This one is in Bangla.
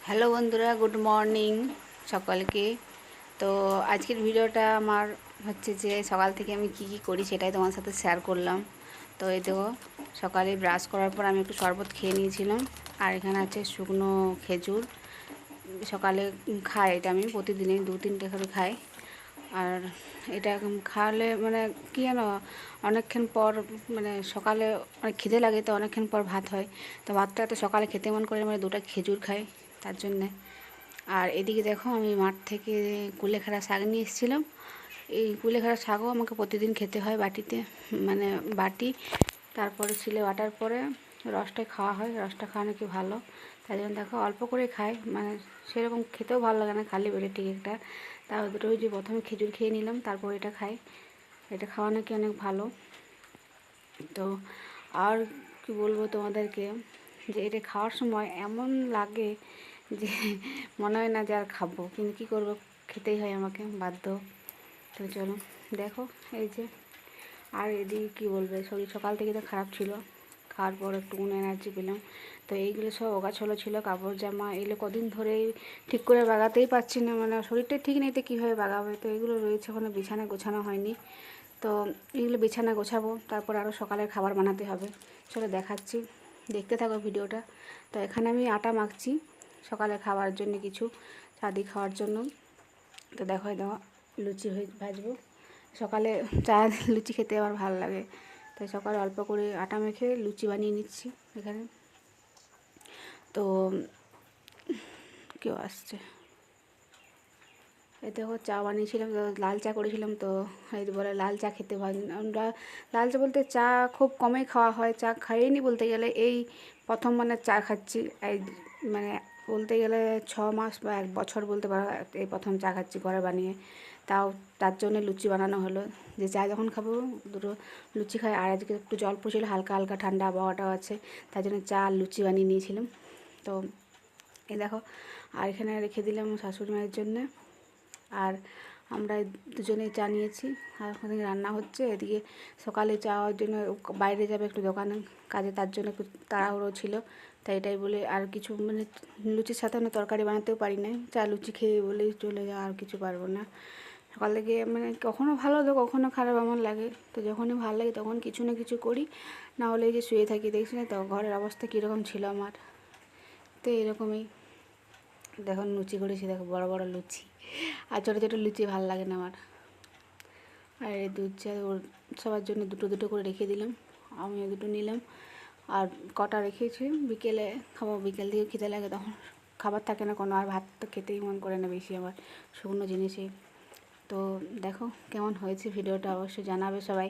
হ্যালো বন্ধুরা, গুড মর্নিং সকলকে। তো আজকের ভিডিওটা আমার হচ্ছে যে সকাল থেকে আমি কি কি করি সেটাই তোমার সাথে শেয়ার করলাম। তো এই দেখো, সকালে ব্রাশ করার পর আমি একটু শরবত খেয়ে নিয়েছিলাম। আর এখানে আছে শুকনো খেজুর। সকালে খাই, এটা আমি প্রতিদিনই 2-3টে করে খাই। আর এটা খাওয়ালে মানে কী জানো, অনেকক্ষণ পর মানে সকালে অনেক খিদে লাগে, তো অনেকক্ষণ পর ভাত হয়। তো ভাতটা এত সকালে খেতে মন করে মানে 2টা খেজুর খাই তার জন্যে। আর এদিকে দেখো, আমি মাঠ থেকে কুলেখাড়া শাক নিয়ে এসেছিলাম। এই কুলেখাড়া শাকও আমাকে প্রতিদিন খেতে হয় বাটিতে, মানে বাটি। তারপরে ছিলে বাটার পরে রসটা খাওয়া হয়, রসটা খাওয়া নাকি ভালো। তাই জন্য দেখো অল্প করে খাই, মানে সেরকম খেতেও ভালো লাগে না খালি পেটে ঠিক একটা। তাও দুটো ওই যে প্রথমে খেজুর খেয়ে নিলাম, তারপর এটা খাই। এটা খাওয়া নাকি অনেক ভালো। তো আর কি বলবো তোমাদেরকে, যে এটা খাওয়ার সময় এমন লাগে যে মনে হয় না যে আর খাবো, কিন্তু কী করবো, খেতেই হয় আমাকে, বাধ্য। তো চলো দেখো, এই যে। আর এদিকে কী বলবে, শরীর সকাল থেকে তো খারাপ ছিল, খাওয়ার পর একটু এনার্জি পেলাম। তো এইগুলো সব ওগাছলো ছিল, কাপড় জামা এগুলো কদিন ধরেই ঠিক করে বাগাতেই পারছি না, মানে শরীরটা ঠিক নেই তো কীভাবে বাগাবে। তো এগুলো রয়েছে, ওখানে বিছানা গোছানো হয়নি। তো এগুলো বিছানা গোছাবো, তারপর আরও সকালের খাবার বানাতে হবে। চলো দেখাচ্ছি, দেখতে থাকো ভিডিওটা। তো এখানে আমি আটা মাখছি সকালে খাওয়ার জন্য, কিছু চাঁদি খাওয়ার জন্য। তো দেখো দেখো, লুচি ভাজবো। সকালে চা লুচি খেতে আমার ভালো লাগে, তাই সকালে অল্প করে আটা মেখে লুচি বানিয়ে নিচ্ছি এখানে। তো কেউ আসছে, এই দেখো চা বানিয়েছিলাম, তো লাল চা করেছিলাম। তো এই বলে লাল চা খেতে ভালো, আমরা লাল চা বলতে চা খুব কমই খাওয়া হয়, চা খাইনি বলতে গেলে, এই প্রথম মানে চা খাচ্ছি। এই মানে বলতে গেলে 6 মাস বা 1 বছর বলতে পারো, এই প্রথম চা খাচ্ছি ঘরে বানিয়ে। তাও তার জন্য লুচি বানানো হলো, যে চা যখন খাবো দুটো লুচি খাই। আর আজকে একটু জল পড়ছিল, হালকা হালকা ঠান্ডা আবহাওয়াটাও আছে, তার জন্য চা আর লুচি বানিয়ে নিয়েছিলাম। তো এই দেখো, আর এখানে রেখে দিলাম শাশুড়ি মায়ের জন্যে। আর আমরা দুজনেই চা নিয়েছি, আর ওখানে রান্না হচ্ছে। এদিকে সকালে যাওয়ার জন্য বাইরে যাবে একটু দোকানে কাজে, তার জন্য একটু তাড়াহুড়ো ছিল। তাই এটাই বলে আর কিছু মানে লুচির সাথে আমি তরকারি বানাতেও পারি না, চা লুচি খেয়ে বলেই চলে যাওয়া, আর কিছু পারবো না। সকাল থেকে মানে কখনও ভালো তো কখনও খারাপ এমন লাগে। তো যখনই ভালো লাগে তখন কিছু না কিছু করি, না হলে যে শুয়ে থাকি। দেখছি না তো ঘরের অবস্থা কীরকম ছিল আমার। তো এরকমই দেখো লুচি করেছি, দেখো বড় বড় লুচি। আর ছোটো ছোটো লুচি ভালো লাগে না আমার। আর এই দুধ চা ওর সবার জন্য দুটো দুটো করে রেখে দিলাম, আমিও দুটো নিলাম। আর কটা রেখেছি, বিকেলে খাবো, বিকেল দিকে খেতে লাগে তখন খাবার থাকে না কোনো, আর ভাত তো খেতেই মন করে না বেশি আমার, শুকনো জিনিসই। তো দেখো কেমন হয়েছে ভিডিওটা, অবশ্যই জানাবে সবাই।